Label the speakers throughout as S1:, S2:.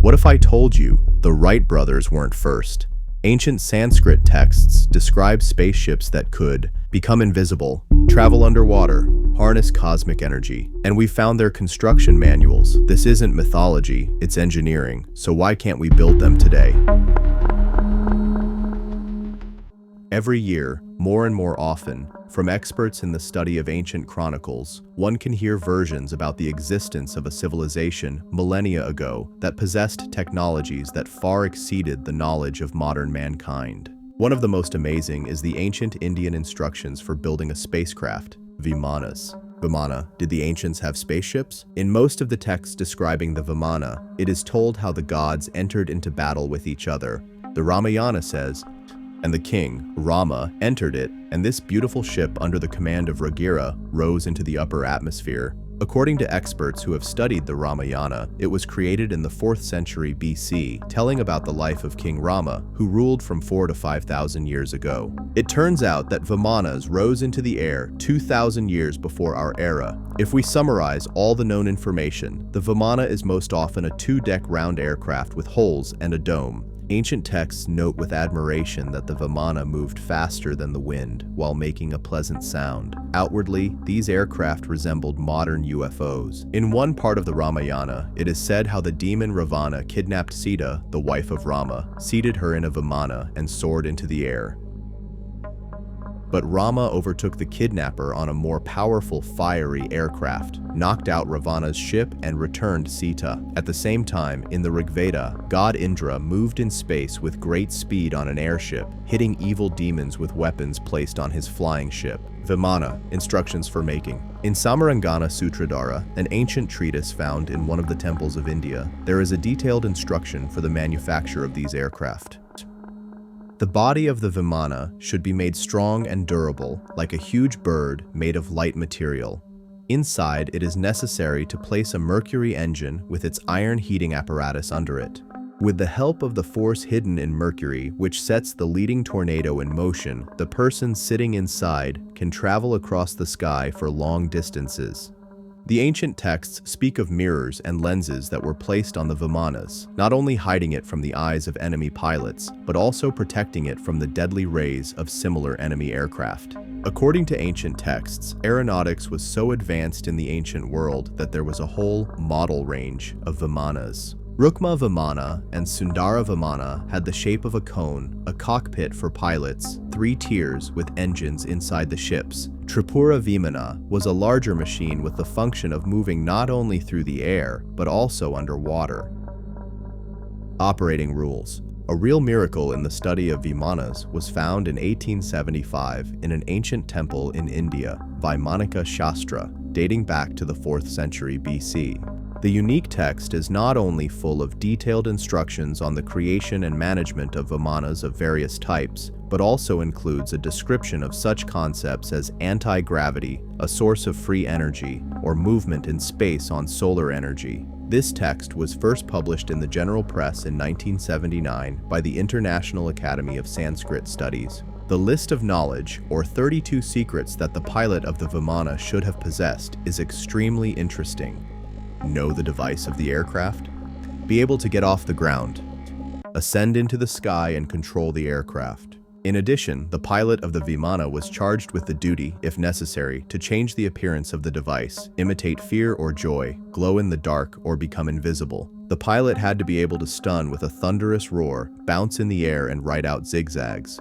S1: What if I told you the Wright brothers weren't first? Ancient Sanskrit texts describe spaceships that could become invisible, travel underwater, harness cosmic energy, and we found their construction manuals. This isn't mythology, it's engineering, so why can't we build them today? Every year, more and more often, from experts in the study of ancient chronicles, one can hear versions about the existence of a civilization millennia ago that possessed technologies that far exceeded the knowledge of modern mankind. One of the most amazing is the ancient Indian instructions for building a spacecraft, Vimanas. Vimana, did the ancients have spaceships? In most of the texts describing the Vimana, it is told how the gods entered into battle with each other. The Ramayana says, and the king, Rama, entered it, and this beautiful ship under the command of Ragira rose into the upper atmosphere. According to experts who have studied the Ramayana, it was created in the 4th century BC, telling about the life of King Rama, who ruled from 4,000 to 5,000 years ago. It turns out that Vimanas rose into the air 2,000 years before our era. If we summarize all the known information, the Vimana is most often a 2-deck round aircraft with holes and a dome. Ancient texts note with admiration that the Vimana moved faster than the wind while making a pleasant sound. Outwardly, these aircraft resembled modern UFOs. In one part of the Ramayana, it is said how the demon Ravana kidnapped Sita, the wife of Rama, seated her in a Vimana, and soared into the air. But Rama overtook the kidnapper on a more powerful fiery aircraft, knocked out Ravana's ship, and returned Sita. At the same time, in the Rigveda, god Indra moved in space with great speed on an airship, hitting evil demons with weapons placed on his flying ship. Vimana, instructions for making. In Samarangana Sutradhara, an ancient treatise found in one of the temples of India, there is a detailed instruction for the manufacture of these aircraft. The body of the Vimana should be made strong and durable, like a huge bird made of light material. Inside, it is necessary to place a mercury engine with its iron heating apparatus under it. With the help of the force hidden in mercury, which sets the leading tornado in motion, the person sitting inside can travel across the sky for long distances. The ancient texts speak of mirrors and lenses that were placed on the Vimanas, not only hiding it from the eyes of enemy pilots, but also protecting it from the deadly rays of similar enemy aircraft. According to ancient texts, aeronautics was so advanced in the ancient world that there was a whole model range of Vimanas. Rukma Vimana and Sundara Vimana had the shape of a cone, a cockpit for pilots, 3 tiers with engines inside the ships. Tripura Vimana was a larger machine with the function of moving not only through the air, but also underwater. Operating rules. A real miracle in the study of Vimanas was found in 1875 in an ancient temple in India, Vaimanika Shastra, dating back to the 4th century BC. The unique text is not only full of detailed instructions on the creation and management of Vimanas of various types, but also includes a description of such concepts as anti-gravity, a source of free energy, or movement in space on solar energy. This text was first published in the general press in 1979 by the International Academy of Sanskrit Studies. The list of knowledge, or 32 secrets that the pilot of the Vimana should have possessed, is extremely interesting. Know the device of the aircraft, be able to get off the ground, ascend into the sky and control the aircraft. In addition, the pilot of the Vimana was charged with the duty, if necessary, to change the appearance of the device, imitate fear or joy, glow in the dark, or become invisible. The pilot had to be able to stun with a thunderous roar, bounce in the air, and write out zigzags.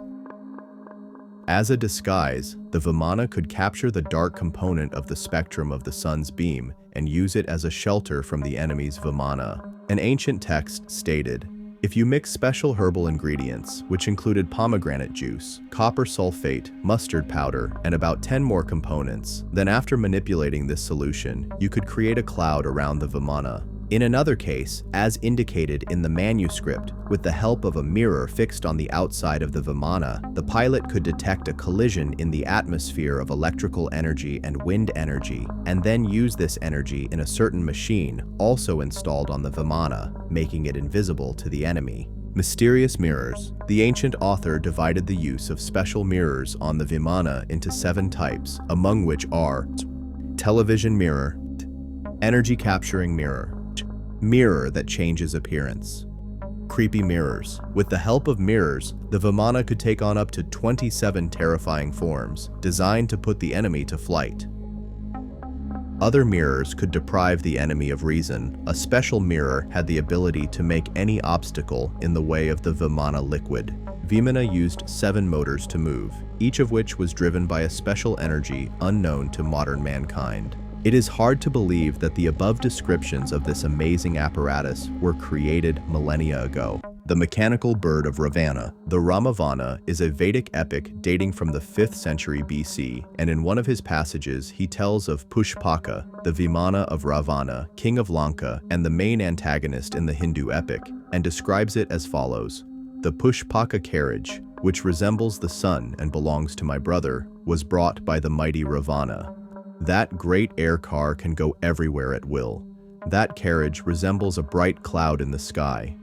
S1: As a disguise, the Vimana could capture the dark component of the spectrum of the sun's beam and use it as a shelter from the enemy's Vimana. An ancient text stated, if you mix special herbal ingredients, which included pomegranate juice, copper sulfate, mustard powder, and about 10 more components, then after manipulating this solution, you could create a cloud around the Vimana. In another case, as indicated in the manuscript, with the help of a mirror fixed on the outside of the Vimana, the pilot could detect a collision in the atmosphere of electrical energy and wind energy, and then use this energy in a certain machine also installed on the Vimana, making it invisible to the enemy. Mysterious mirrors. The ancient author divided the use of special mirrors on the Vimana into 7 types, among which are television mirror, energy capturing mirror, Mirror that changes appearance. Creepy mirrors. With the help of mirrors, the Vimana could take on up to 27 terrifying forms, designed to put the enemy to flight. Other mirrors could deprive the enemy of reason. A special mirror had the ability to make any obstacle in the way of the Vimana liquid. Vimana used 7 motors to move, each of which was driven by a special energy unknown to modern mankind. It is hard to believe that the above descriptions of this amazing apparatus were created millennia ago. The mechanical bird of Ravana. The Ramayana is a Vedic epic dating from the 5th century BC, and in one of his passages he tells of Pushpaka, the Vimana of Ravana, king of Lanka and the main antagonist in the Hindu epic, and describes it as follows. The Pushpaka carriage, which resembles the sun and belongs to my brother, was brought by the mighty Ravana. That great air car can go everywhere at will. That carriage resembles a bright cloud in the sky.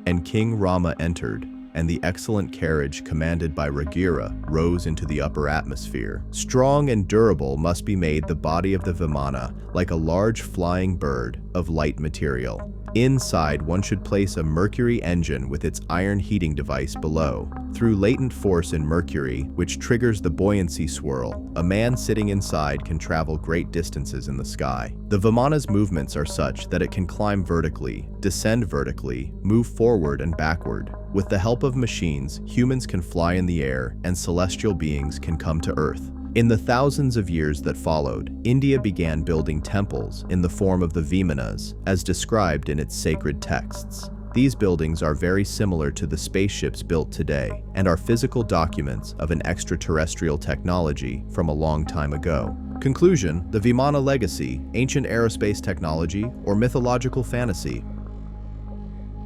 S1: And King Rama entered, and the excellent carriage commanded by Ragira rose into the upper atmosphere. Strong and durable must be made the body of the Vimana, like a large flying bird of light material. Inside, one should place a mercury engine with its iron heating device below. Through latent force in mercury, which triggers the buoyancy swirl, a man sitting inside can travel great distances in the sky. The Vimana's movements are such that it can climb vertically, descend vertically, move forward and backward. With the help of machines, humans can fly in the air and celestial beings can come to Earth. In the thousands of years that followed, India began building temples in the form of the Vimanas, as described in its sacred texts. These buildings are very similar to the spaceships built today and are physical documents of an extraterrestrial technology from a long time ago. Conclusion: the Vimana legacy, ancient aerospace technology, or mythological fantasy.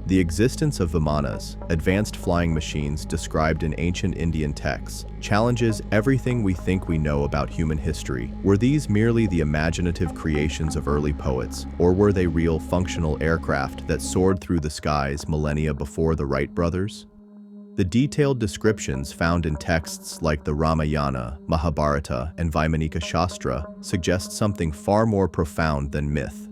S1: The existence of Vimanas, advanced flying machines described in ancient Indian texts, challenges everything we think we know about human history. Were these merely the imaginative creations of early poets, or were they real functional aircraft that soared through the skies millennia before the Wright brothers? The detailed descriptions found in texts like the Ramayana, Mahabharata, and Vaimanika Shastra suggest something far more profound than myth.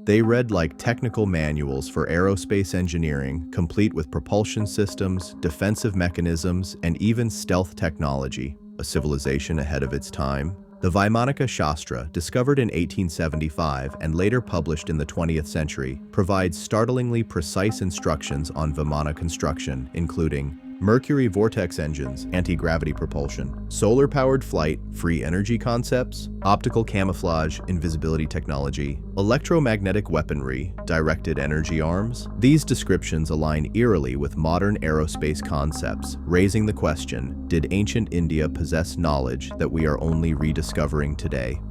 S1: They read like technical manuals for aerospace engineering, complete with propulsion systems, defensive mechanisms, and even stealth technology, a civilization ahead of its time. The Vaimanika Shastra, discovered in 1875 and later published in the 20th century, provides startlingly precise instructions on Vimana construction, including mercury vortex engines, anti-gravity propulsion, solar-powered flight, free energy concepts, optical camouflage, invisibility technology, electromagnetic weaponry, directed energy arms. These descriptions align eerily with modern aerospace concepts, raising the question, did ancient India possess knowledge that we are only rediscovering today?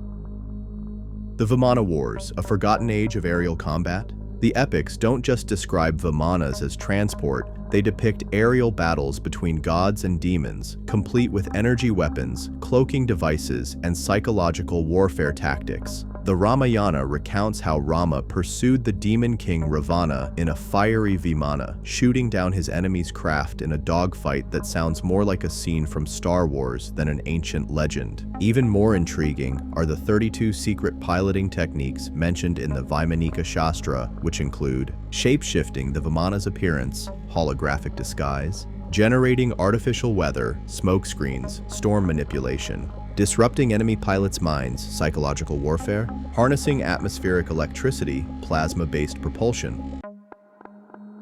S1: The Vimana Wars, a forgotten age of aerial combat? The epics don't just describe Vimanas as transport, they depict aerial battles between gods and demons, complete with energy weapons, cloaking devices, and psychological warfare tactics. The Ramayana recounts how Rama pursued the demon king Ravana in a fiery Vimana, shooting down his enemy's craft in a dogfight that sounds more like a scene from Star Wars than an ancient legend. Even more intriguing are the 32 secret piloting techniques mentioned in the Vaimanika Shastra, which include shape-shifting the Vimana's appearance, holographic disguise, generating artificial weather, smoke screens, storm manipulation, disrupting enemy pilots' minds, psychological warfare, harnessing atmospheric electricity, plasma-based propulsion.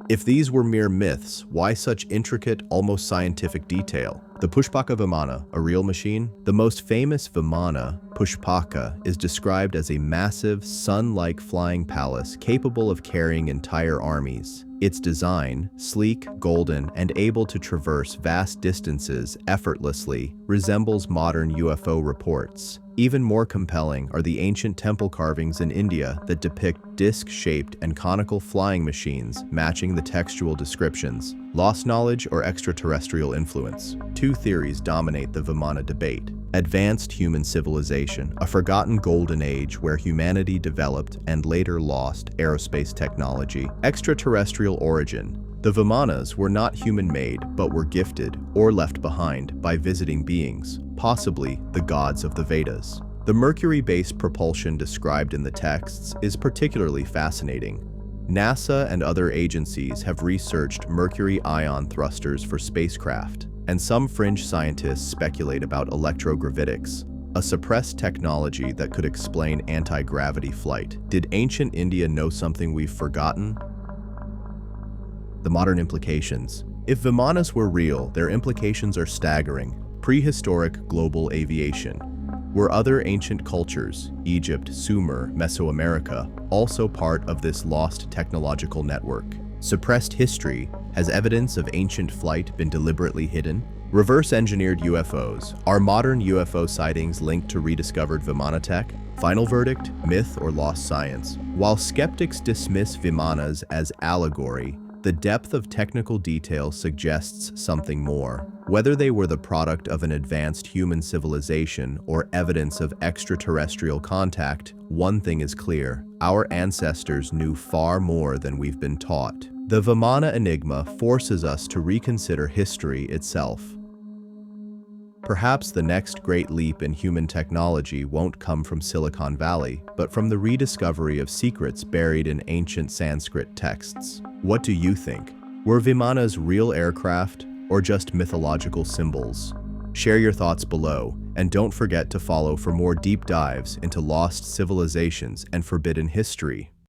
S1: If these were mere myths, why such intricate, almost scientific detail? The Pushpaka Vimana, a real machine? The most famous Vimana, Pushpaka, is described as a massive, sun-like flying palace capable of carrying entire armies. Its design, sleek, golden, and able to traverse vast distances effortlessly, resembles modern UFO reports. Even more compelling are the ancient temple carvings in India that depict disc-shaped and conical flying machines matching the textual descriptions. Lost knowledge or extraterrestrial influence? Two theories dominate the Vimana debate. Advanced human civilization, a forgotten golden age where humanity developed and later lost aerospace technology. Extraterrestrial origin. The Vimanas were not human-made, but were gifted or left behind by visiting beings, possibly the gods of the Vedas. The The mercury-based propulsion described in the texts is particularly fascinating. NASA and other agencies have researched mercury ion thrusters for spacecraft, and some fringe scientists speculate about electrogravitics, a suppressed technology that could explain anti-gravity flight. Did ancient India know something we've forgotten? The modern implications. If Vimanas were real, their implications are staggering. Prehistoric global aviation. Were other ancient cultures, Egypt, Sumer, Mesoamerica, also part of this lost technological network? Suppressed history. Has evidence of ancient flight been deliberately hidden? Reverse-engineered UFOs. Are modern UFO sightings linked to rediscovered Vimana tech? Final verdict, myth or lost science? While skeptics dismiss Vimanas as allegory, the depth of technical detail suggests something more. Whether they were the product of an advanced human civilization or evidence of extraterrestrial contact, one thing is clear: our ancestors knew far more than we've been taught. The Vimana enigma forces us to reconsider history itself. Perhaps the next great leap in human technology won't come from Silicon Valley, but from the rediscovery of secrets buried in ancient Sanskrit texts. What do you think? Were Vimanas real aircraft or just mythological symbols? Share your thoughts below, and don't forget to follow for more deep dives into lost civilizations and forbidden history.